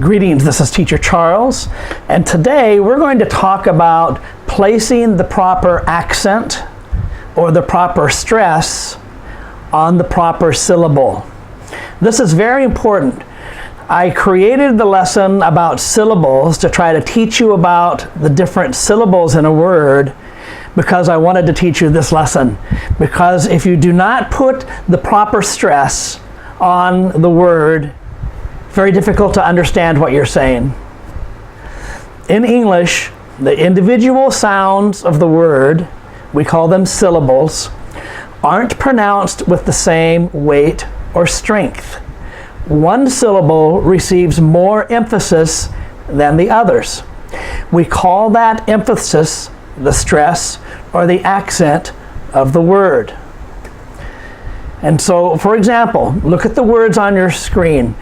Greetings, this is Teacher Charles, and today we're going to talk about placing the proper accent or the proper stress on the proper syllable. This is very important. I created the lesson about syllables to try to teach you about the different syllables in a word because I wanted to teach you this lesson. Because if you do not put the proper stress on the word, very difficult to understand what you're saying. In English, the individual sounds of the word, we call them syllables, aren't pronounced with the same weight or strength. One syllable receives more emphasis than the others. We call that emphasis the stress or the accent of the word. And so, for example, look at the words on your screen.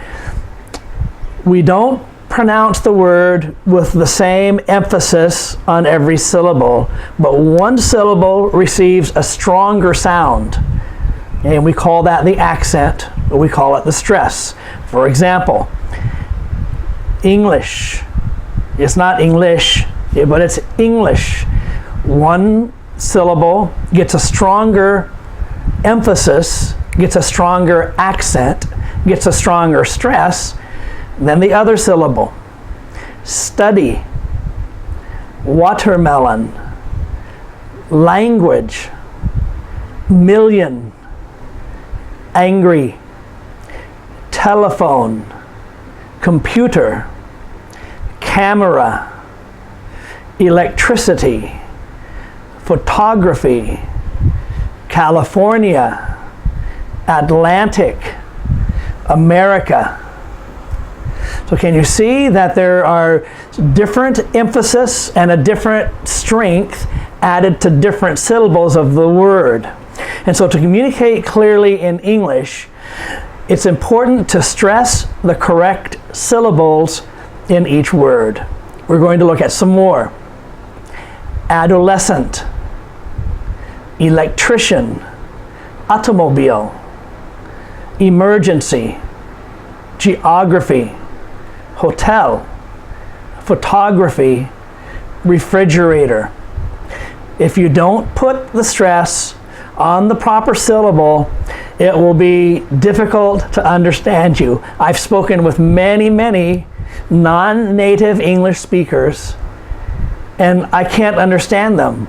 We don't pronounce the word with the same emphasis on every syllable, but one syllable receives a stronger sound. And we call that the accent, or we call it the stress. For example, English. It's not English, but it's English. One syllable gets a stronger emphasis, gets a stronger accent, gets a stronger stress than the other syllable. Study, watermelon, language, million, angry, telephone, computer, camera, electricity, photography, California, Atlantic, America. So can you see that there are different emphasis and a different strength added to different syllables of the word? And so to communicate clearly in English, it's important to stress the correct syllables in each word. We're going to look at some more. Adolescent, electrician, automobile, emergency, geography, hotel, photography, refrigerator. If you don't put the stress on the proper syllable, it will be difficult to understand you. I've spoken with many non-native English speakers, and I can't understand them.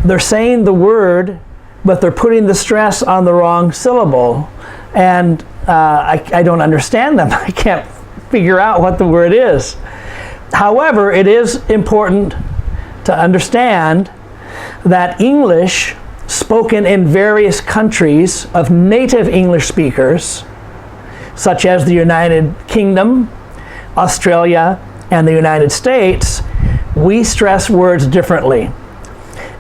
They're saying the word, but they're putting the stress on the wrong syllable, and I don't understand them. I can't figure out what the word is. However, it is important to understand that English spoken in various countries of native English speakers, such as the United Kingdom, Australia, and the United States, we stress words differently.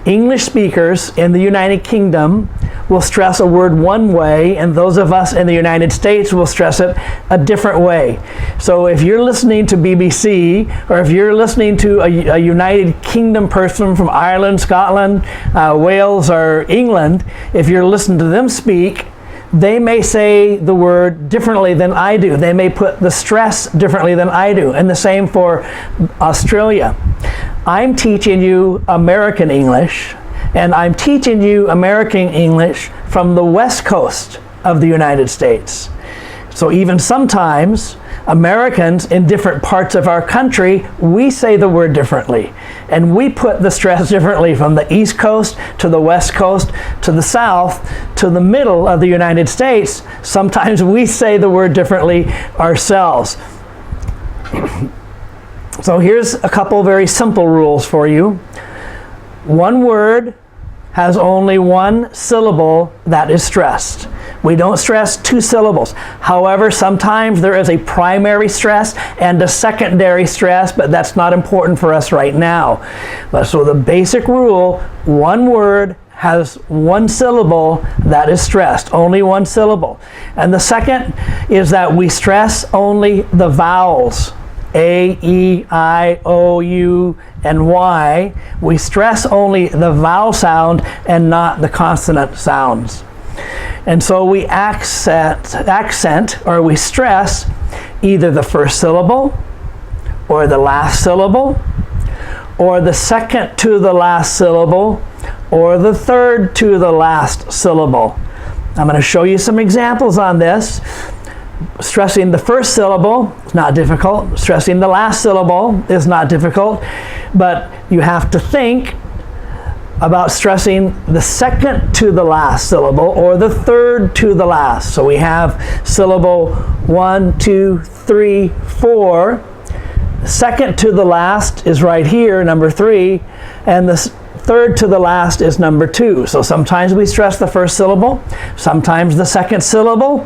English speakers in the United Kingdom will stress a word one way, and those of us in the United States will stress it a different way. So if you're listening to BBC, or if you're listening to a United Kingdom person from Ireland, Scotland, Wales, or England, if you're listening to them speak, they may say the word differently than I do. They may put the stress differently than I do. And the same for Australia. I'm teaching you American English, and I'm teaching you American English from the West Coast of the United States. So even sometimes, Americans in different parts of our country, we say the word differently. And we put the stress differently from the East Coast to the West Coast to the South to the middle of the United States. Sometimes we say the word differently ourselves. So here's a couple very simple rules for you. One word has only one syllable that is stressed. We don't stress two syllables. However, sometimes there is a primary stress and a secondary stress, but that's not important for us right now. But so the basic rule, one word has one syllable that is stressed, only one syllable. And the second is that we stress only the vowels. A, E, I, O, U, and Y. We stress only the vowel sound and not the consonant sounds. And so we accent or we stress either the first syllable or the last syllable, or the second to the last syllable, or the third to the last syllable. I'm going to show you some examples on this. Stressing the first syllable is not difficult. Stressing the last syllable is not difficult. But you have to think about stressing the second to the last syllable or the third to the last. So we have syllable 1, 2, 3, 4. The second to the last is right here, number 3, and the third to the last is number 2. So sometimes we stress the first syllable, sometimes the second syllable,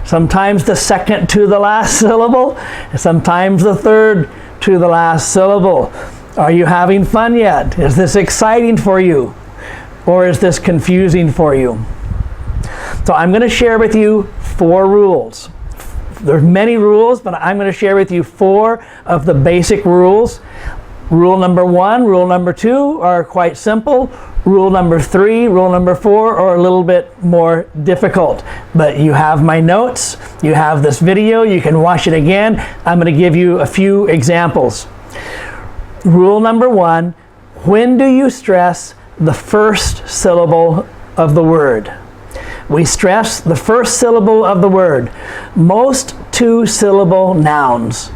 sometimes the second to the last syllable, sometimes the third to the last syllable. Are you having fun yet? Is this exciting for you? Or is this confusing for you? So I'm going to share with you 4 rules. There's many rules, but I'm going to share with you 4 of the basic rules. Rule number 1, rule number 2 are quite simple. Rule number 3, rule number 4 are a little bit more difficult. But you have my notes, you have this video, you can watch it again. I'm going to give you a few examples. Rule number 1, when do you stress the first syllable of the word? We stress the first syllable of the word. Most 2-syllable nouns.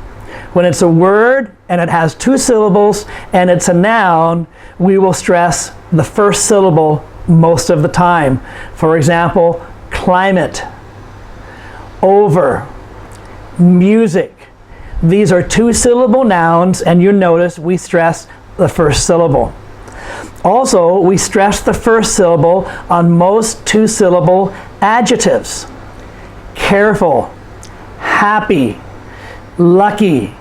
When it's a word and it has 2 syllables and it's a noun, we will stress the first syllable most of the time. For example, climate-O-ver Mu-sic. These are 2-syllable nouns, and you notice we stress the first syllable. Also, we stress the first syllable on most 2-syllable adjectives. Careful, happy, lucky.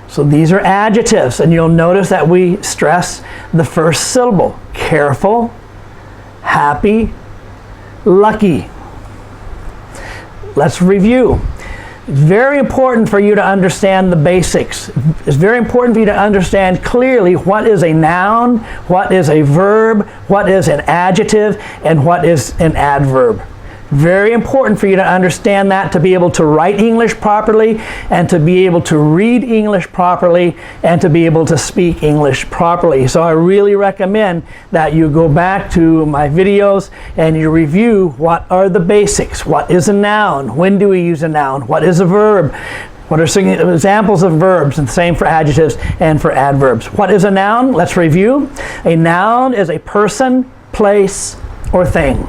So these are adjectives, and you'll notice that we stress the first syllable. Careful, happy, lucky. Let's review. It's very important for you to understand the basics. It's very important for you to understand clearly what is a noun, what is a verb, what is an adjective, and what is an adverb. Very important for you to understand that, to be able to write English properly, and to be able to read English properly, and to be able to speak English properly. So I really recommend that you go back to my videos and you review what are the basics. What is a noun? When do we use a noun? What is a verb? What are some examples of verbs? And the same for adjectives and for adverbs. What is a noun? Let's review. A noun is a person, place, or thing.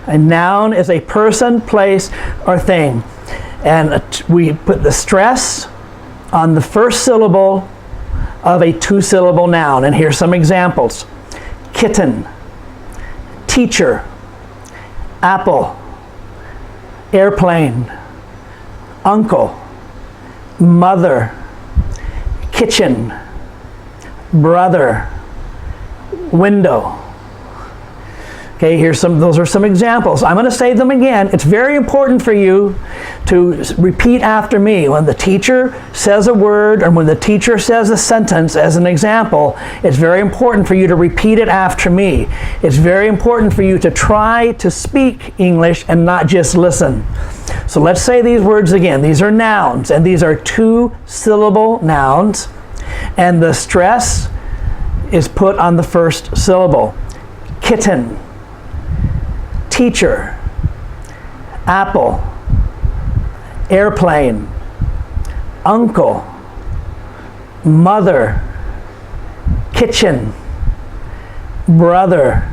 A noun is a person, place, or thing. And we put the stress on the first syllable of a 2-syllable noun. And here's some examples. Kitten, teacher, apple, airplane, uncle, mother, kitchen, brother, window. Okay, those are some examples. I'm going to say them again. It's very important for you to repeat after me. When the teacher says a word or when the teacher says a sentence as an example, it's very important for you to repeat it after me. It's very important for you to try to speak English and not just listen. So let's say these words again. These are nouns, and these are 2-syllable nouns, and the stress is put on the first syllable. Kitten, teacher, apple, airplane, uncle, mother, kitchen, brother,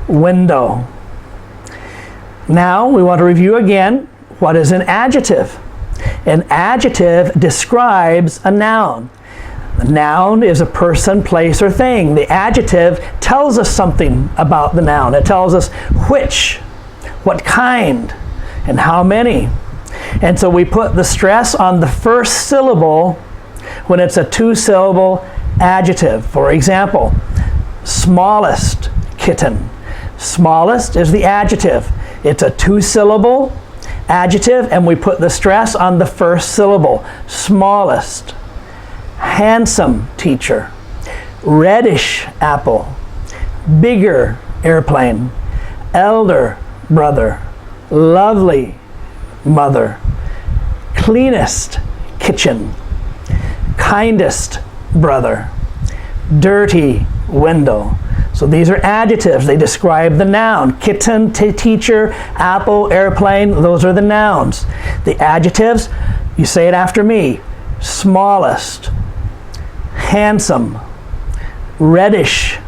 window. Now we want to review again. What is an adjective? An adjective describes a noun. A noun is a person, place, or thing. The adjective tells us something about the noun. It tells us which, what kind, and how many. And so we put the stress on the first syllable when it's a 2-syllable adjective. For example, smallest kitten. Smallest is the adjective. It's a 2-syllable adjective, and we put the stress on the first syllable. Smallest. Handsome teacher, reddish apple, bigger airplane, elder brother, lovely mother, cleanest kitchen, kindest brother, dirty window. So these are adjectives. They describe the noun. Kitten, teacher, apple, airplane, those are the nouns. The adjectives, you say it after me. Smallest, handsome, reddish,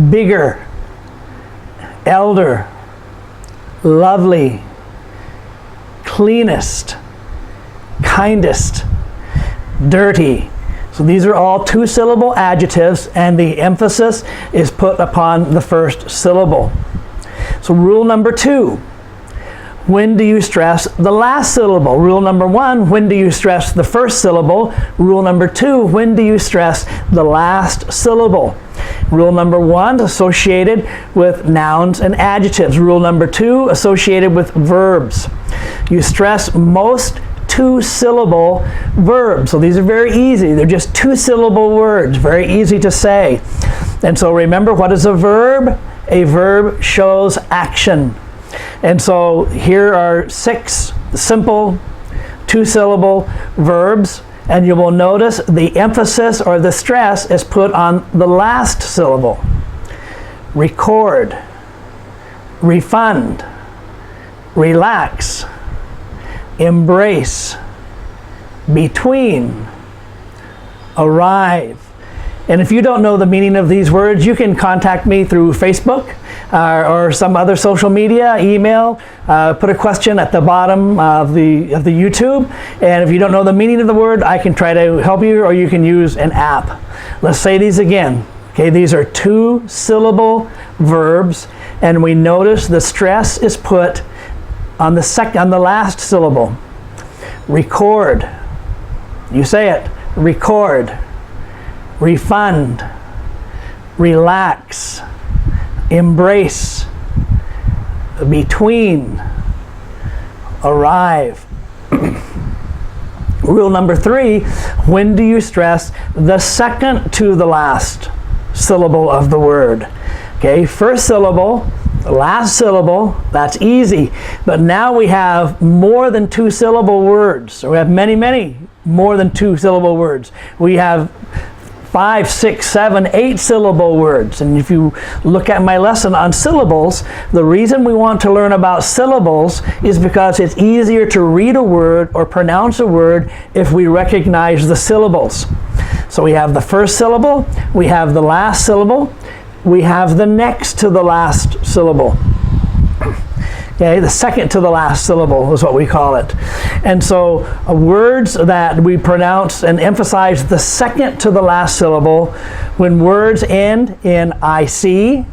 bigger, elder, lovely, cleanest, kindest, dirty. So these are all two-syllable adjectives, and the emphasis is put upon the first syllable. So rule number 2, when do you stress the last syllable? Rule number 1, when do you stress the first syllable? Rule number 2, when do you stress the last syllable? Rule number 1, associated with nouns and adjectives. Rule number 2, associated with verbs. You stress most two-syllable verbs. So these are very easy. They're just two-syllable words, very easy to say. And so remember, what is a verb? A verb shows action. And so here are 6 simple two-syllable verbs, and you will notice the emphasis or the stress is put on the last syllable. Record, refund, relax, embrace, between, arrive. And if you don't know the meaning of these words, you can contact me through Facebook or some other social media, email, put a question at the bottom of the YouTube. And if you don't know the meaning of the word, I can try to help you, or you can use an app. Let's say these again. Okay, these are two-syllable verbs, and we notice the stress is put on the last syllable. Record. You say it. Record. Refund. Relax. Embrace. Between. Arrive. Rule number 3, when do you stress the second to the last syllable of the word? Okay, first syllable, last syllable, that's easy. But now we have more than two-syllable words. So we have many more than two-syllable words. We have 5, 6, 7, 8-syllable words. And if you look at my lesson on syllables, the reason we want to learn about syllables is because it's easier to read a word or pronounce a word if we recognize the syllables. So we have the first syllable, we have the last syllable, we have the next to the last syllable. Okay, the second to the last syllable is what we call it. And so words that we pronounce and emphasize the second to the last syllable, when words end in IC,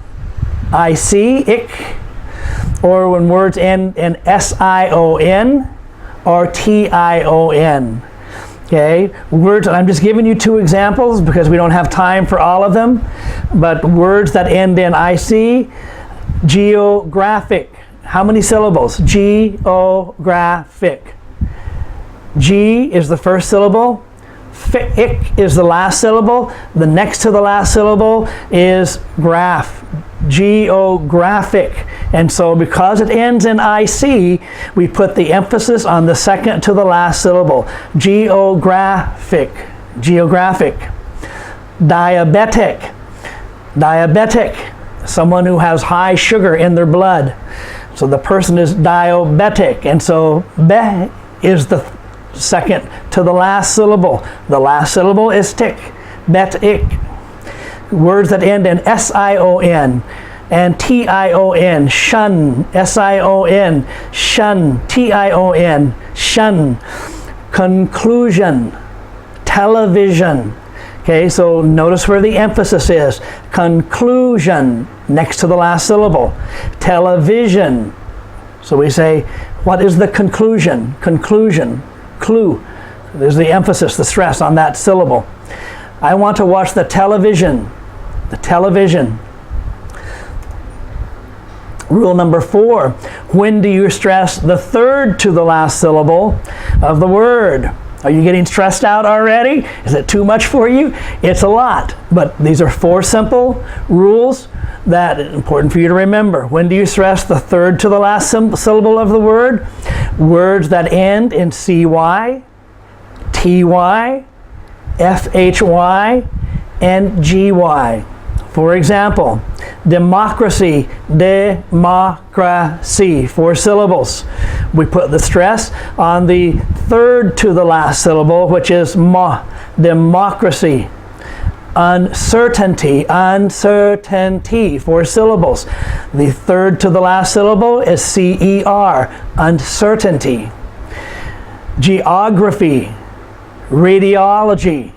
ick, or when words end in SION or TION. Okay, words, and I'm just giving you 2 examples because we don't have time for all of them, but words that end in IC, geographic. How many syllables? Geographic. G is the first syllable, ick is the last syllable, the next to the last syllable is graph. Geographic. And so because it ends in IC, we put the emphasis on the second to the last syllable. Geographic. Geographic. Diabetic. Diabetic. Someone who has high sugar in their blood. So the person is diabetic. And so be is the second to the last syllable. The last syllable is tick. Bet-ick. Words that end in SION and TION, shun, SION, shun, TION, shun. Conclusion, television. Okay, so notice where the emphasis is. Conclusion, next to the last syllable. Television. So we say, what is the conclusion? Conclusion, clue. There's the emphasis, the stress on that syllable. I want to watch the television. The television. Rule number 4, when do you stress the third to the last syllable of the word? Are you getting stressed out already? Is it too much for you? It's a lot, but these are 4 simple rules that are important for you to remember. When do you stress the third to the last syllable of the word? Words that end in CY, TY, F-H-Y, and G-Y. For example, democracy, democracy, 4 syllables. We put the stress on the third to the last syllable, which is ma, democracy. Uncertainty, uncertainty, 4 syllables. The third to the last syllable is C-E-R, uncertainty. Geography, radiology.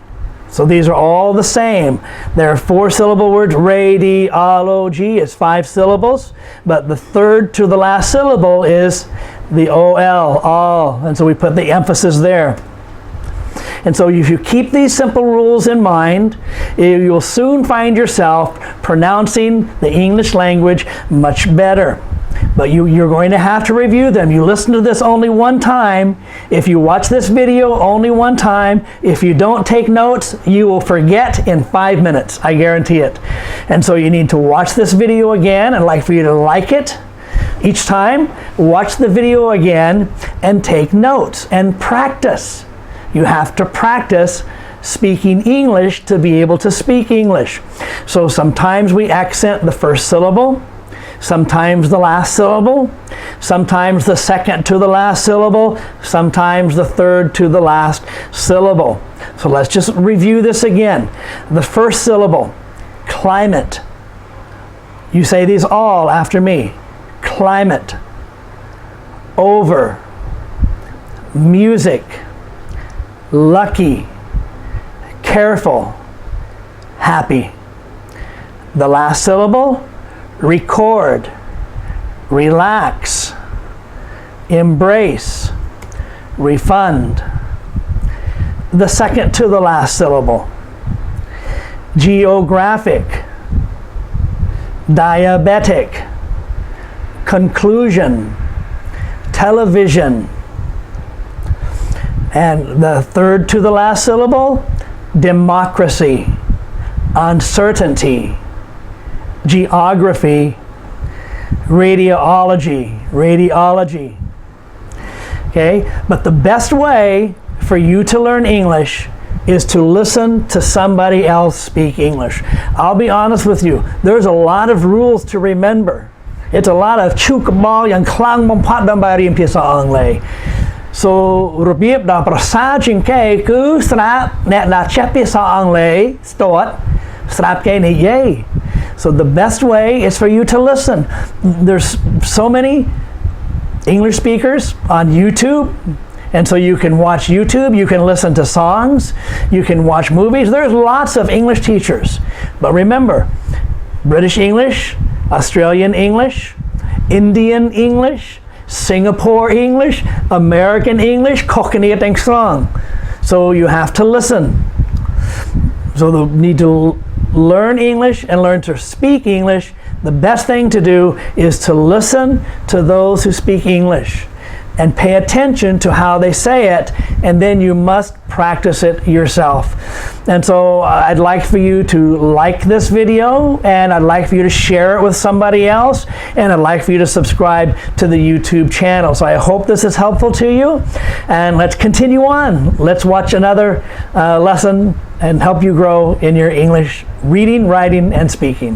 So these are all the same. They're 4-syllable words. Radiology is 5 syllables, but the third to the last syllable is the O-L, all, and so we put the emphasis there. And so if you keep these simple rules in mind, you'll soon find yourself pronouncing the English language much better. But you're going to have to review them. You listen to this only one time. If you watch this video only one time, if you don't take notes, you will forget in 5 minutes. I guarantee it. And so you need to watch this video again. I'd like for you to like it. Each time, watch the video again and take notes and practice. You have to practice speaking English to be able to speak English. So sometimes we accent the first syllable, sometimes the last syllable, sometimes the second to the last syllable, sometimes the third to the last syllable. So let's just review this again. The first syllable, climate. You say these all after me. Climate, over, music, lucky, careful, happy. The last syllable, record, relax, embrace, refund. The second to the last syllable, geographic, diabetic, conclusion, television. And the third to the last syllable, democracy, uncertainty, geography, radiology, radiology. Okay, but the best way for you to learn English is to listen to somebody else speak English. I'll be honest with you, there's a lot of rules to remember. It's a lot of ឈូកបល់យ៉ាងខ្លាំងបំផុតដើម្បីរៀនភាសាអង់គ្លេស So របៀបដ៏ប្រសើរជាងគេគឺស្រាប់អ្នកដែលចេះភាសាអង់គ្លេស start ស្រាប់គេនិយាយ So the best way is for you to listen. There's so many English speakers on YouTube, and so you can watch YouTube, you can listen to songs, you can watch movies. There's lots of English teachers. But remember, British English, Australian English, Indian English, Singapore English, American English, Cockney and strong. So you have to listen. So you need to learn English and learn to speak English. The best thing to do is to listen to those who speak English and pay attention to how they say it, and then you must practice it yourself. And so I'd like for you to like this video, and I'd like for you to share it with somebody else, and I'd like for you to subscribe to the YouTube channel. So I hope this is helpful to you, and let's continue on. Let's watch another lesson and help you grow in your English reading, writing, and speaking.